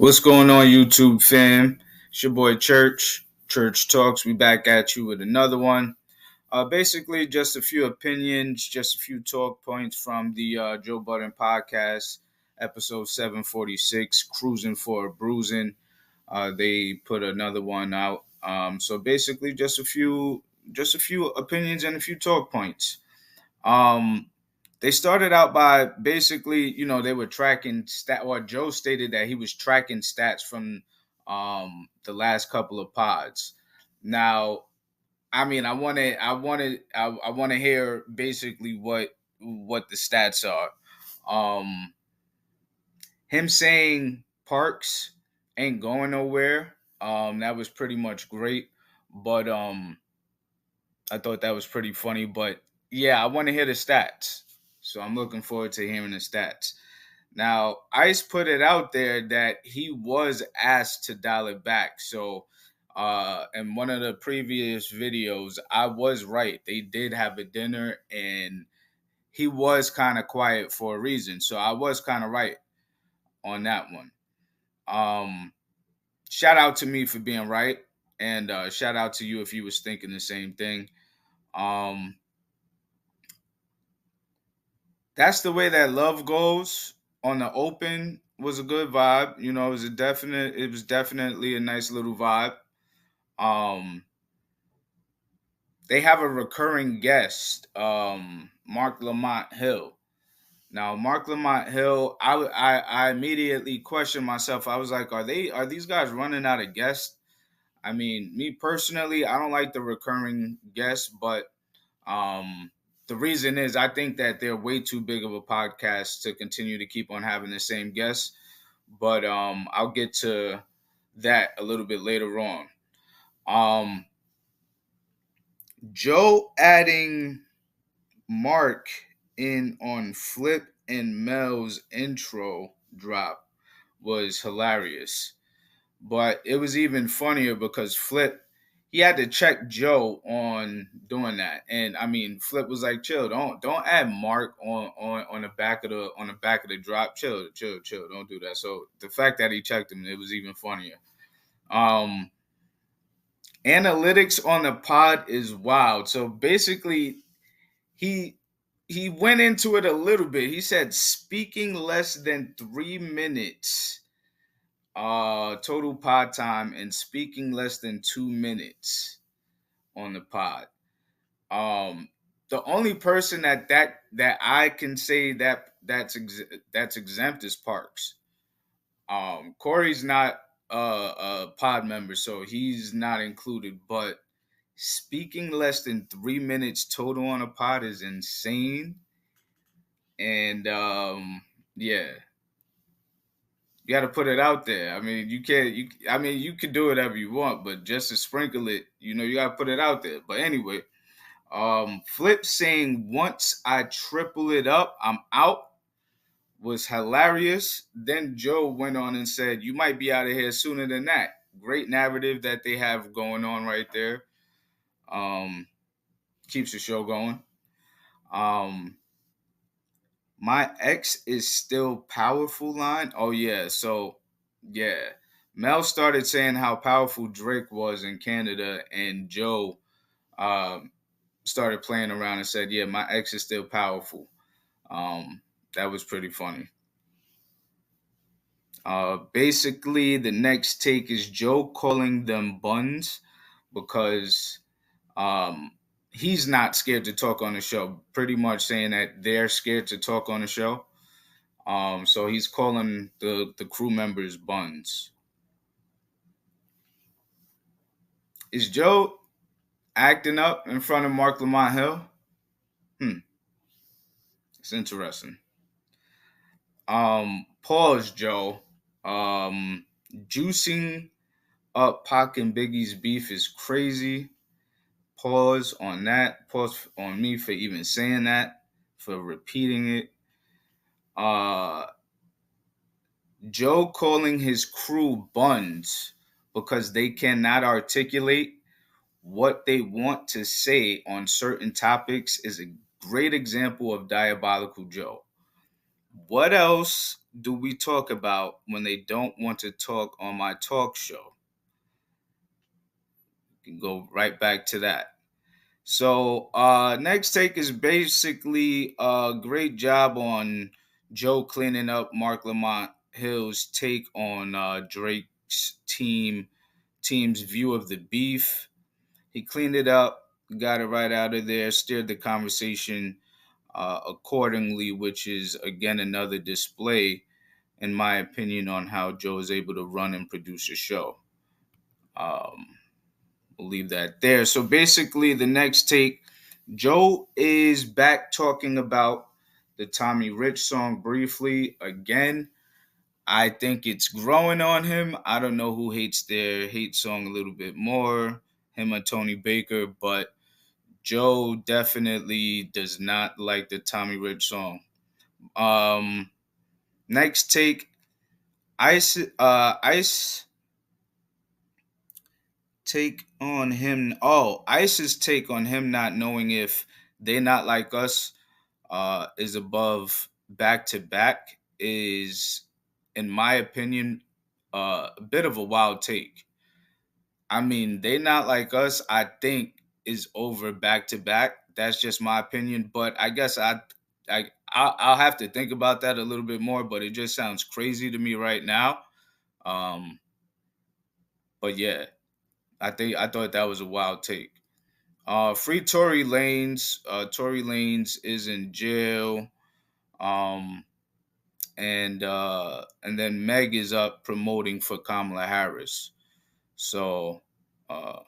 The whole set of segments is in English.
What's going on, YouTube fam? It's your boy Church Talks. We back at you with another one. Basically, just a few opinions, just a few talk points from the Joe Budden podcast, episode 746, Cruising for a Bruisin. They put another one out. So basically, just a few opinions and a few talk points. Um, they started out by basically, they were tracking stat. Or Joe stated that he was tracking stats from the last couple of pods. Now, I mean, I want to hear basically what the stats are. Um, him saying Parks ain't going nowhere. That was pretty much great, but I thought that was pretty funny. But yeah, I want to hear the stats. So I'm looking forward to hearing the stats. Now, Ice put it out there that he was asked to dial it back. So in one of the previous videos, I was right. They did have a dinner and he was kind of quiet for a reason. So I was kind of right on that one. Um, Shout out to me for being right. And shout out to you if you was thinking the same thing. Um, that's the way that love goes on the open was a good vibe. It was definitely a nice little vibe. Um they have a recurring guest, Mark Lamont Hill. Now, Mark Lamont Hill, I immediately questioned myself. I was like, are these guys running out of guests? I mean, me personally, I don't like the recurring guests, but Um, the reason is I think that they're way too big of a podcast to continue to keep on having the same guests. But I'll get to that a little bit later on. Um, Joe adding Mark in on Flip and Mel's intro drop was hilarious. But it was even funnier because Flip he had to check Joe on doing that. And I mean Flip was like, chill, don't add Mark on the back of the drop. Chill, don't do that. So the fact that he checked him, it was even funnier. Um Analytics on the pod is wild. So basically he he went into it a little bit. He said speaking less than 3 minutes total pod time and speaking less than 2 minutes on the pod. Um, the only person that I can say that's exempt is Parks. Corey's not a pod member, so he's not included. But speaking less than 3 minutes total on a pod is insane. And yeah, you got to put it out there. I mean, you can't. I mean, you can do whatever you want, but just to sprinkle it, you got to put it out there. But anyway, Flip saying once I triple it up, I'm out was hilarious. Then Joe went on and said, "You might be out of here sooner than that." Great narrative that they have going on right there. Um, Keeps the show going. Um, my ex is still powerful line. Oh yeah, so yeah. Mel started saying how powerful Drake was in Canada, and Joe um, started playing around and said, "Yeah, my ex is still powerful." That was pretty funny. Basically, the next take is Joe calling them buns because um, he's not scared to talk on the show. Pretty much saying that they're scared to talk on the show. So he's calling the crew members buns. Is Joe acting up in front of Mark Lamont Hill? It's interesting. Pause, Joe. Juicing up Pac and Biggie's beef is crazy. Pause on that. Pause on me for even saying that, for repeating it. Uh, Joe calling his crew buns because they cannot articulate what they want to say on certain topics is a great example of diabolical Joe. What else do we talk about when they don't want to talk on my talk show? You can go right back to that. So next take is basically a great job on Joe cleaning up Mark Lamont Hill's take on Drake's team's view of the beef. He cleaned it up, got it right out of there, steered the conversation accordingly, which is again another display, in my opinion, on how Joe is able to run and produce a show. Um, we'll leave that there. So basically, the next take, Joe is back talking about the Tommy Rich song briefly again. I think it's growing on him. I don't know who hates their hate song a little bit more, him or Tony Baker, but Joe definitely does not like the Tommy Rich song. Um, Next take, Ice take on him. Oh, Ice's take on him not knowing if they not like us is above back to back is, in my opinion, a bit of a wild take. I mean, they not like us. I think is over back to back. That's just my opinion, but I guess I'll have to think about that a little bit more. But it just sounds crazy to me right now. Um, but yeah, I thought that was a wild take. Free Tory Lanez. Tory Lanez is in jail. Um, and then Meg is up promoting for Kamala Harris. So, uh,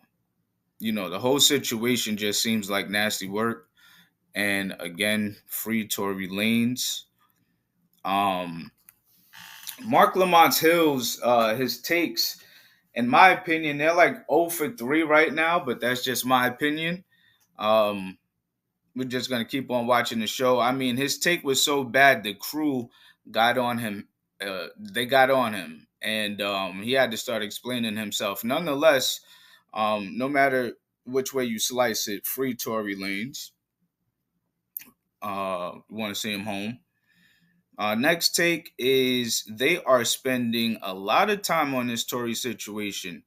the whole situation just seems like nasty work. And again, free Tory Lanez. Um, Mark Lamont Hill's his takes, in my opinion, they're like 0 for 3 right now, but that's just my opinion. Um, we're just gonna keep on watching the show. I mean, his take was so bad, the crew got on him. They got on him, and he had to start explaining himself. Nonetheless, no matter which way you slice it, free Tory Lanez. Want to see him home. Next take is they are spending a lot of time on this Tory situation.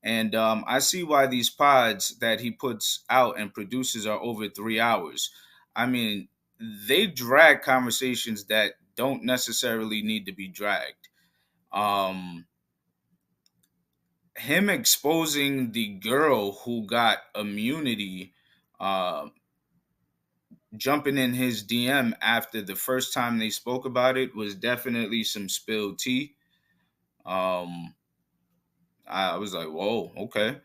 And I see why these pods that he puts out and produces are over 3 hours. I mean, they drag conversations that don't necessarily need to be dragged. Um, Him exposing the girl who got immunity, uh, jumping in his DM after the first time they spoke about it was definitely some spilled tea. Um, I was like, whoa, okay.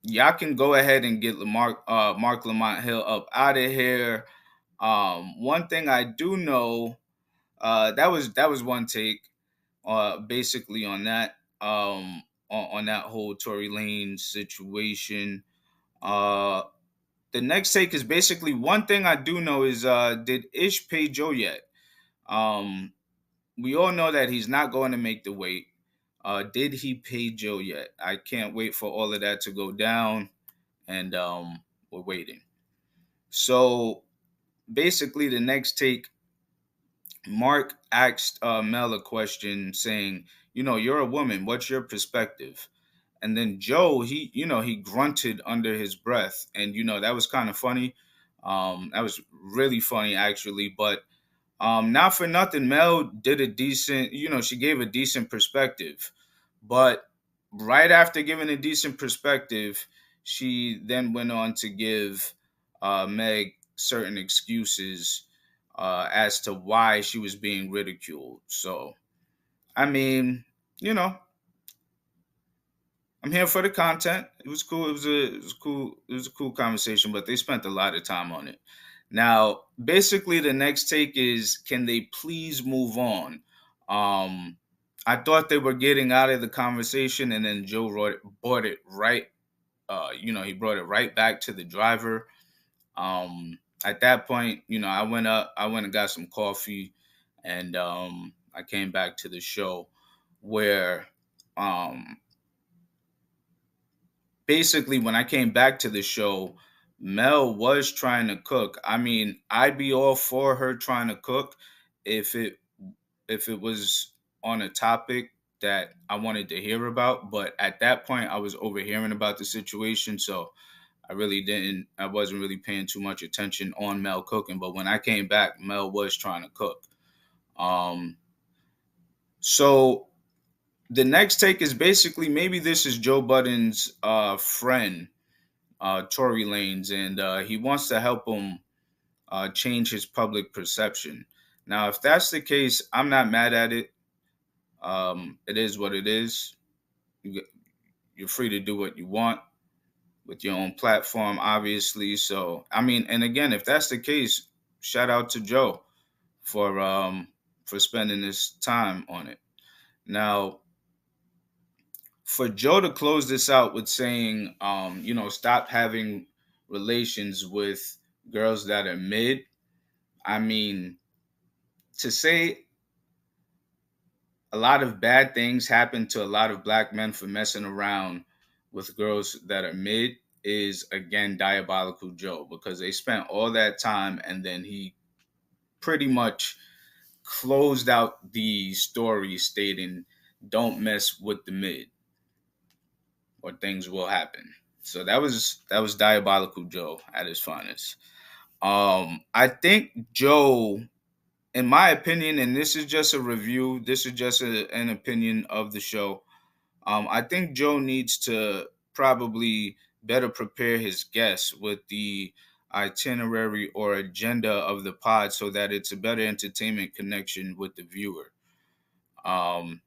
Y'all can go ahead and get Mark Lamont Hill up out of here. One thing I do know, that was one take, basically on that, on that whole Tory Lane situation. Uh, the next take is basically one thing I do know is, did Ish pay Joe yet? Um, we all know that he's not going to make the weight. Did he pay Joe yet? I can't wait for all of that to go down, and we're waiting. So basically, the next take, Mark asked Mel a question saying, you're a woman. What's your perspective? And then Joe, he grunted under his breath, and that was kind of funny. That was really funny actually, but not for nothing, Mel did a decent, she gave a decent perspective. But right after giving a decent perspective, she then went on to give Meg certain excuses as to why she was being ridiculed. So, I mean, you know, I'm here for the content. It was cool. It was a cool conversation, but they spent a lot of time on it. Now, basically, the next take is, can they please move on? Um, I thought they were getting out of the conversation, and then Joe brought it right. He brought it right back to the driver. At that point, I went up, I went and got some coffee, and I came back to the show where um, basically when I came back to the show, Mel was trying to cook. I mean, I'd be all for her trying to cook if it if it was on a topic that I wanted to hear about. But at that point, I was overhearing about the situation, so I wasn't really paying too much attention on Mel cooking. But when I came back, Mel was trying to cook. Um, so the next take is basically maybe this is Joe Budden's friend, Tory Lanez, and he wants to help him change his public perception. Now, if that's the case, I'm not mad at it. It is what it is. You're free to do what you want with your own platform, obviously. So, I mean, and again, if that's the case, shout out to Joe for spending this time on it. Now, for Joe to close this out with saying, stop having relations with girls that are mid. I mean, to say a lot of bad things happen to a lot of black men for messing around with girls that are mid is again diabolical Joe, because they spent all that time and then he pretty much closed out the story stating don't mess with the mid or things will happen. So that was diabolical Joe at his finest. I think Joe, in my opinion, and this is just a review, this is just an opinion of the show. I think Joe needs to probably better prepare his guests with the itinerary or agenda of the pod so that it's a better entertainment connection with the viewer. Um,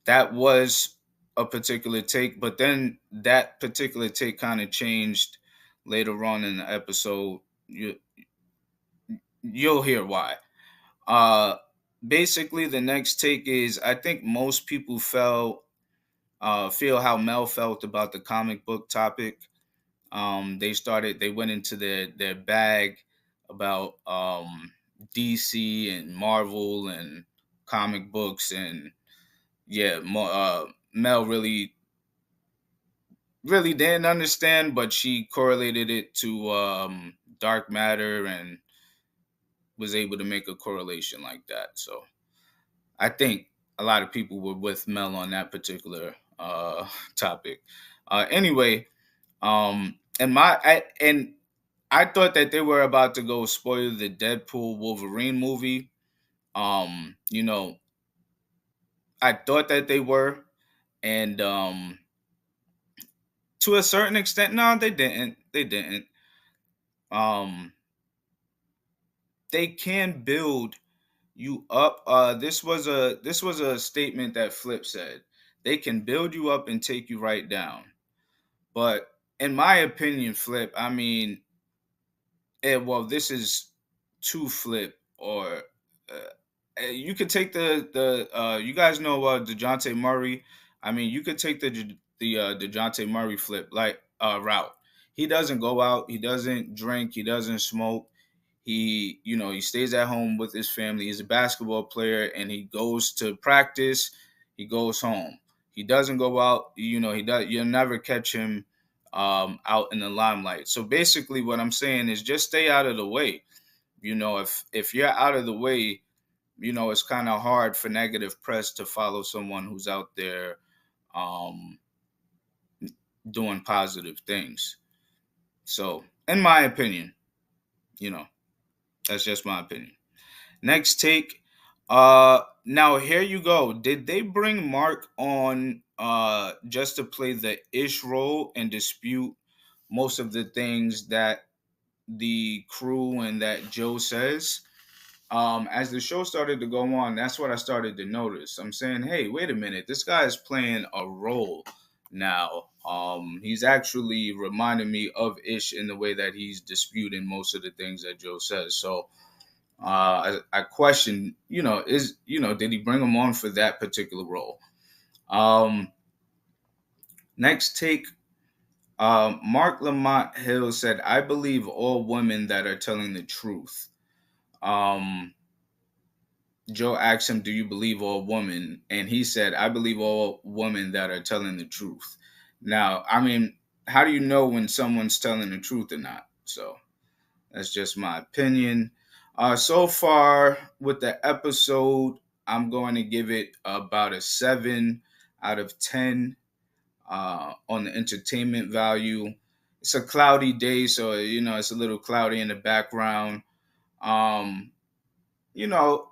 that was a particular take, but then that particular take kind of changed later on in the episode. You'll hear why. Uh, Basically, the next take is I think most people feel how Mel felt about the comic book topic. They went into their bag about DC and Marvel and comic books, and yeah, Mel really didn't understand, but she correlated it to dark matter and was able to make a correlation like that. So I think a lot of people were with Mel on that particular topic. Anyway, and I thought that they were about to go spoil the Deadpool Wolverine movie. You know, I thought that they were, and to a certain extent, no, they didn't. They didn't. Um, they can build you up. This was a statement that Flip said. They can build you up and take you right down. But in my opinion, Flip, I mean, well, this is to Flip, or you could take the you guys know Dejounte Murray. I mean, you could take the Dejounte Murray flip like route. He doesn't go out. He doesn't drink. He doesn't smoke. He stays at home with his family. He's a basketball player, and he goes to practice. He goes home. He doesn't go out. He does. You'll never catch him out in the limelight. So basically, what I'm saying is just stay out of the way. If you're out of the way, it's kind of hard for negative press to follow someone who's out there um, doing positive things. So, in my opinion, you know, that's just my opinion. Next take. Now here you go. Did they bring Mark on just to play the ish role and dispute most of the things that the crew and that Joe says? As the show started to go on, that's what I started to notice. I'm saying, hey, wait a minute, this guy is playing a role now. He's actually reminding me of Ish in the way that he's disputing most of the things that Joe says. So I question, did he bring him on for that particular role? Um, Next take. Mark Lamont Hill said, "I believe all women that are telling the truth." Um, Joe asked him, "Do you believe all women?" And he said, "I believe all women that are telling the truth." Now, I mean, how do you know when someone's telling the truth or not? So that's just my opinion. So far with the episode, I'm going to give it about a 7 out of 10 on the entertainment value. It's a cloudy day, so it's a little cloudy in the background. Um, you know,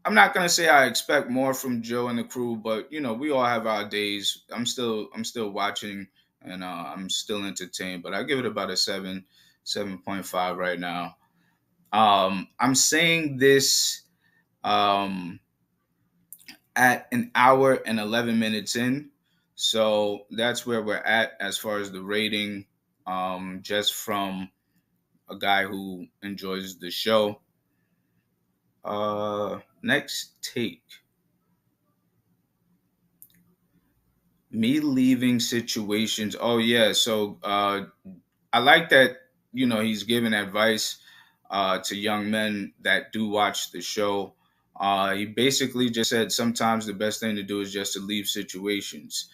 I'm not gonna say I expect more from Joe and the crew, but we all have our days. I'm still watching, and I'm still entertained. But I give it about a 7.5 right now. I'm saying this um, at an hour and 11 minutes in, so that's where we're at as far as the rating. Just from a guy who enjoys the show. Next take. Me leaving situations. Oh yeah, so I like that. He's giving advice to young men that do watch the show. He basically just said sometimes the best thing to do is just to leave situations.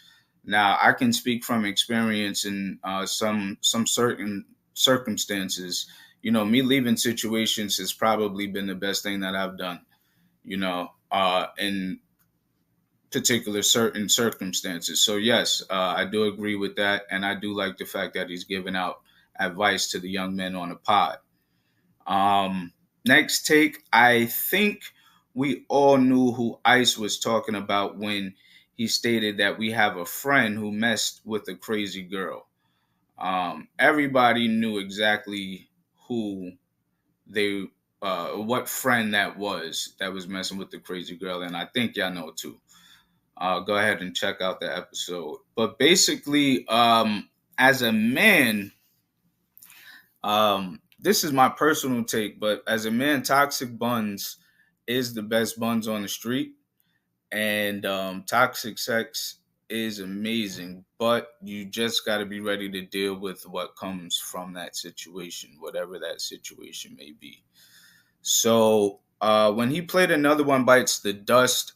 Now I can speak from experience in some certain circumstances. Me leaving situations has probably been the best thing that I've done. In particular certain circumstances. So yes, I do agree with that, and I do like the fact that he's giving out advice to the young men on the pod. Next take, I think we all knew who Ice was talking about when he stated that we have a friend who messed with a crazy girl. Everybody knew exactly who they, what friend that was messing with the crazy girl, and I think y'all know too. Go ahead and check out the episode. But basically, as a man, this is my personal take, but as a man, Toxic Buns is the best buns on the street, and Toxic Sex is amazing, but you just got to be ready to deal with what comes from that situation, whatever that situation may be. So when he played Another One Bites the Dust,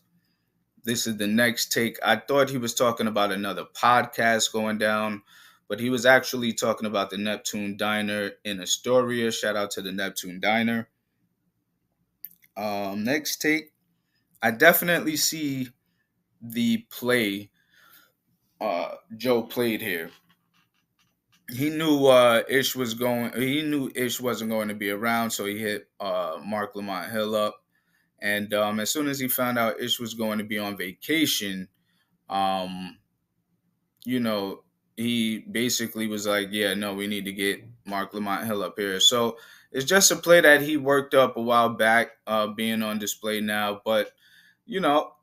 this is the next take. I thought he was talking about another podcast going down, but he was actually talking about the Neptune Diner in Astoria. Shout out to the Neptune Diner. Next take. I definitely see the play Joe played here. He knew Ish was going. He knew Ish wasn't going to be around, so he hit Mark Lamont Hill up. And as soon as he found out Ish was going to be on vacation, um, you know, he basically was like, yeah, no, we need to get Mark Lamont Hill up here. So it's just a play that he worked up a while back, being on display now. But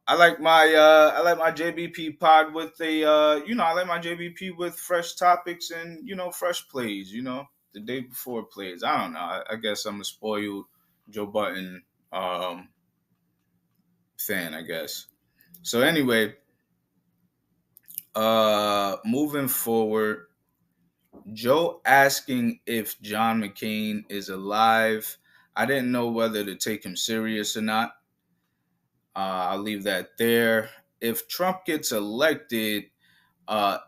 I like my JBP pod with I like my JBP with fresh topics and fresh plays. The day before plays. I don't know. I guess I'm a spoiled Joe Button um, fan. I guess. So anyway, moving forward. Joe asking if John McCain is alive. I didn't know whether to take him serious or not. I'll leave that there. If Trump gets elected,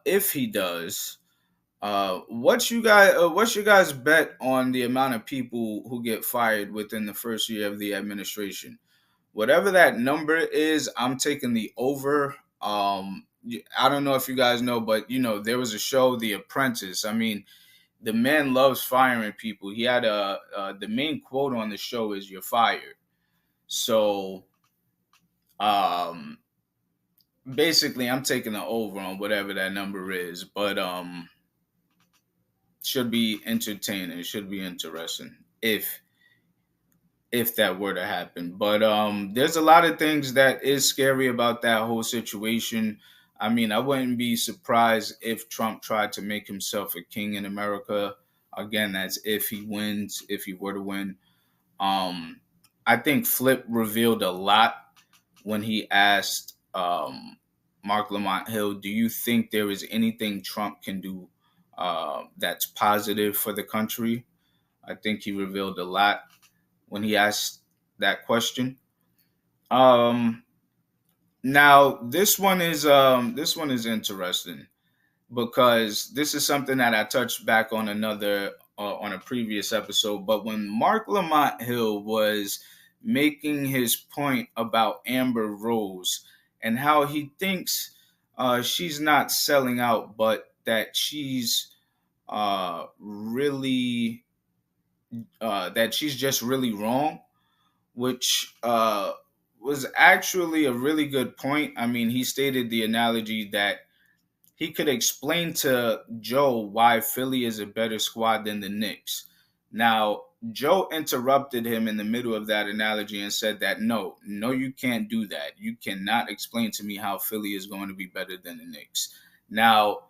if he does, what's your guys bet on the amount of people who get fired within the first year of the administration? Whatever that number is, I'm taking the over. I don't know if you guys know, but there was a show, The Apprentice. I mean, the man loves firing people. He had the main quote on the show is "You're fired." So um, basically, I'm taking the over on whatever that number is, but should be entertaining. It should be interesting if that were to happen. But there's a lot of things that is scary about that whole situation. I mean, I wouldn't be surprised if Trump tried to make himself a king in America. Again, that's if he wins, if he were to win. Um, I think Flip revealed a lot when he asked Mark Lamont Hill, "Do you think there is anything Trump can do that's positive for the country?" I think he revealed a lot when he asked that question. Um, Now this one is interesting because this is something that I touched back on on a previous episode, but when Mark Lamont Hill was making his point about Amber Rose and how he thinks she's not selling out, but that she's really that she's just really wrong, which was actually a really good point. I mean, he stated the analogy that he could explain to Joe why Philly is a better squad than the Knicks. Now, Joe interrupted him in the middle of that analogy and said that no, you can't do that. You cannot explain to me how Philly is going to be better than the Knicks. Now,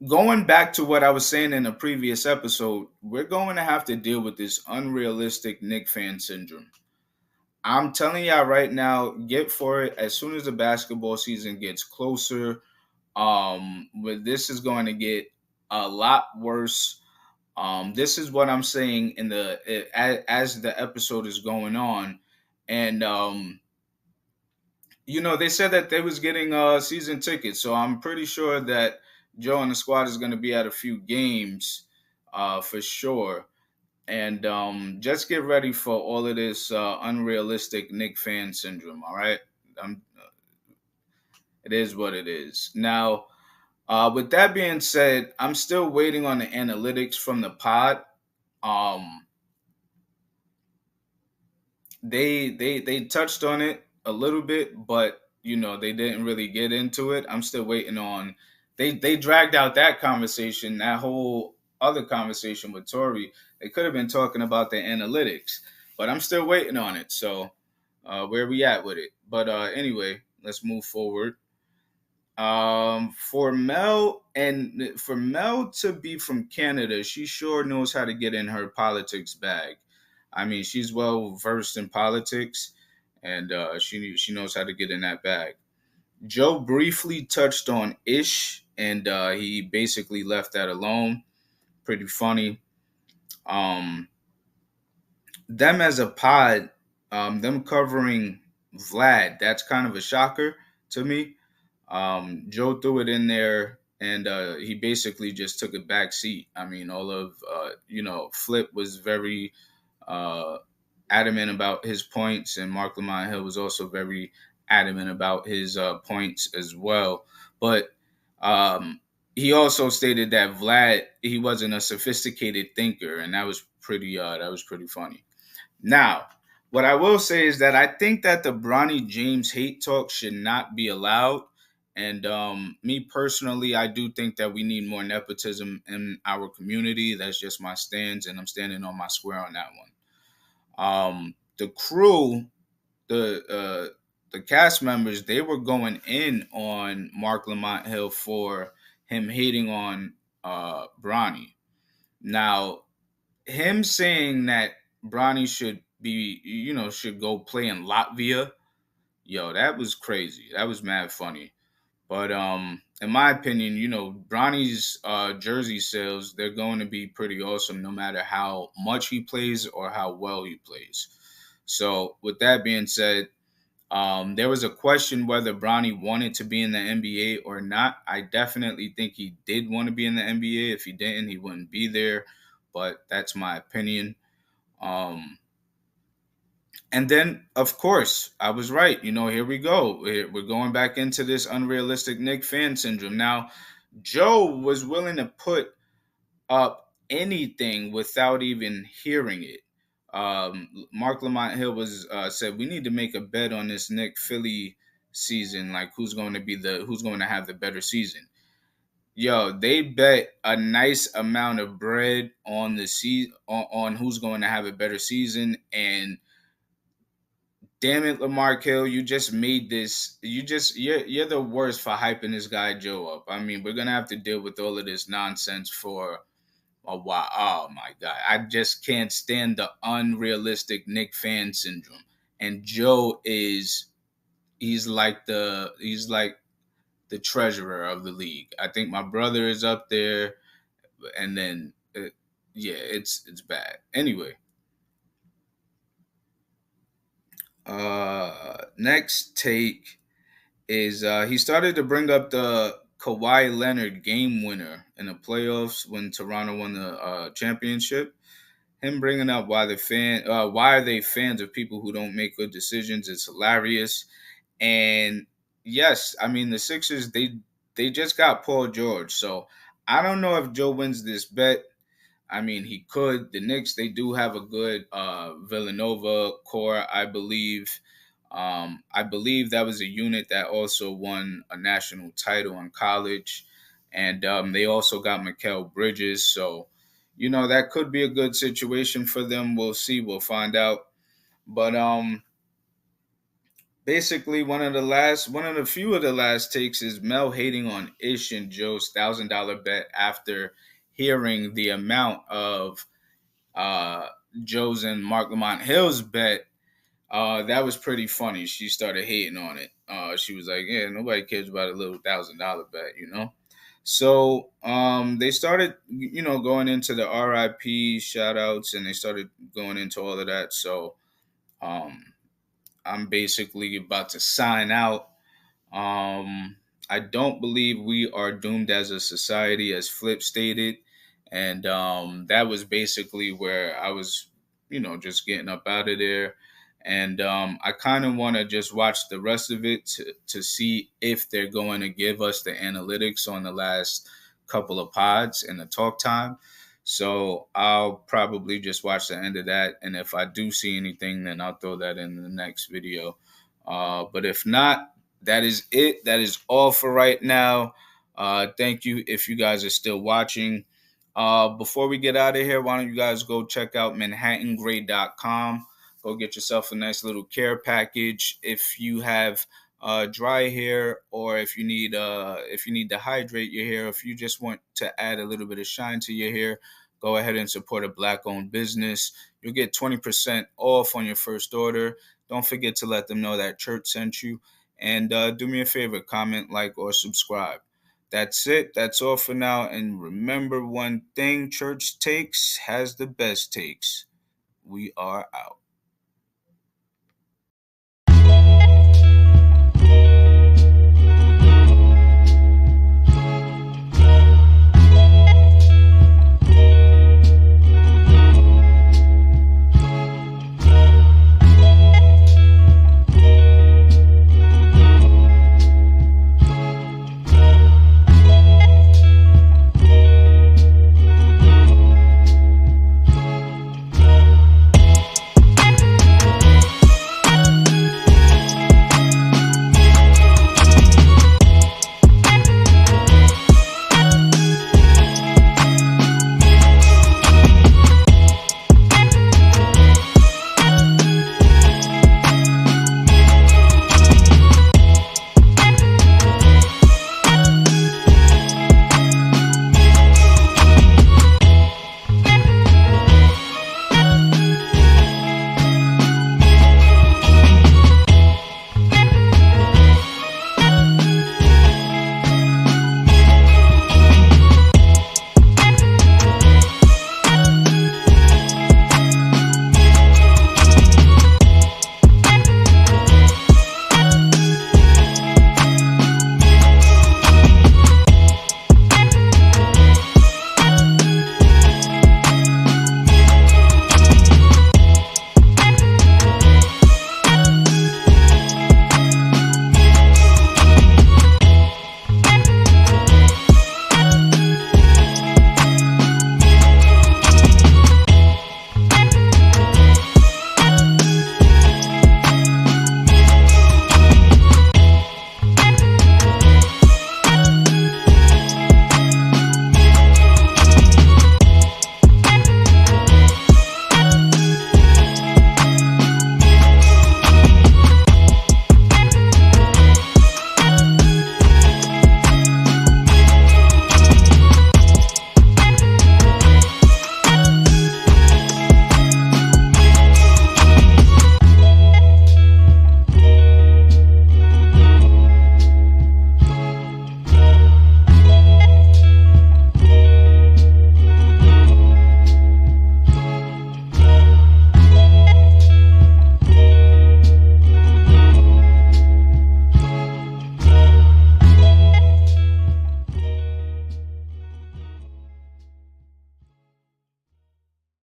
going back to what I was saying in a previous episode, we're going to have to deal with this unrealistic Knick fan syndrome. I'm telling y'all right now, get for it as soon as the basketball season gets closer. But this is going to get a lot worse. This is what I'm saying in as the episode is going on, and they said that they was getting season tickets, so I'm pretty sure that Joe and the squad is going to be at a few games, for sure. And just get ready for all of this unrealistic Nick fan syndrome. All right, it is what it is. Now, with that being said, I'm still waiting on the analytics from the pod. Um, they touched on it a little bit, but they didn't really get into it. I'm still waiting on. They dragged out that conversation, that whole other conversation with Tori. They could have been talking about the analytics, but I'm still waiting on it. So, where we at with it? But anyway, let's move forward. For Mel to be from Canada, she sure knows how to get in her politics bag. I mean, she's well versed in politics, and she knows how to get in that bag. Joe briefly touched on Ish, and he basically left that alone. Pretty funny. Um, them as a pod, them covering Vlad, that's kind of a shocker to me. Joe threw it in there, and he basically just took a back seat. I mean, all of Flip was very uh, adamant about his points, and Mark Lamont Hill was also very adamant about his points as well. But um, he also stated that Vlad he wasn't a sophisticated thinker, and that was pretty funny. Now, what I will say is that I think that the Bronny James hate talk should not be allowed. And me personally, I do think that we need more nepotism in our community. That's just my stance, and I'm standing on my square on that one. The crew, the cast members, they were going in on Mark Lamont Hill for him hating on Bronny. Now, him saying that Bronny should go play in Latvia, yo, that was crazy. That was mad funny. But in my opinion, Bronny's jersey sales, they're going to be pretty awesome no matter how much he plays or how well he plays. So with that being said, there was a question whether Bronny wanted to be in the NBA or not. I definitely think he did want to be in the NBA. If he didn't, he wouldn't be there. But that's my opinion. Um, and then, of course, I was right. Here we go. We're going back into this unrealistic Nick fan syndrome. Now, Joe was willing to put up anything without even hearing it. Mark Lamont Hill was said we need to make a bet on this Nick Philly season, like who's going to have the better season. Yo, they bet a nice amount of bread on on who's going to have a better season, and damn it, Lamar Hill, you just made this. You're the worst for hyping this guy Joe up. I mean, we're gonna have to deal with all of this nonsense for a while. Oh my god, I just can't stand the unrealistic Nick fan syndrome. And Joe he's like the treasurer of the league. I think my brother is up there, and then yeah, it's bad. Anyway, next take is he started to bring up the Kawhi Leonard game winner in the playoffs when Toronto won the championship. Him bringing up why are they fans of people who don't make good decisions is hilarious. And yes, I mean the Sixers they just got Paul George, so I don't know if Joe wins this bet. I mean, he could. The Knicks, they do have a good Villanova core, I believe. I believe that was a unit that also won a national title in college. And they also got Mikal Bridges. So, that could be a good situation for them. We'll see. We'll find out. But basically, one of the few of the last takes is Mel hating on Ish and Joe's $1,000 bet after hearing the amount of uh, Joe's and Mark Lamont Hill's bet. That was pretty funny. She started hating on it. She was like, "Yeah, nobody cares about a little $1,000 bet." So they started, going into the RIP shout outs, and they started going into all of that. So um, I'm basically about to sign out. um, I don't believe we are doomed as a society, as Flip stated. And that was basically where I was, just getting up out of there. And I kind of want to just watch the rest of it to see if they're going to give us the analytics on the last couple of pods and the talk time. So I'll probably just watch the end of that. And if I do see anything, then I'll throw that in the next video. But if not, that is it. That is all for right now. Thank you if you guys are still watching. Before we get out of here, why don't you guys go check out manhattangray.com. Go get yourself a nice little care package. If you have dry hair, or if you need to hydrate your hair, if you just want to add a little bit of shine to your hair, go ahead and support a black-owned business. You'll get 20% off on your first order. Don't forget to let them know that Church sent you. And do me a favor, comment, like, or subscribe. That's it. That's all for now. And remember one thing, Church Takes has the best takes. We are out.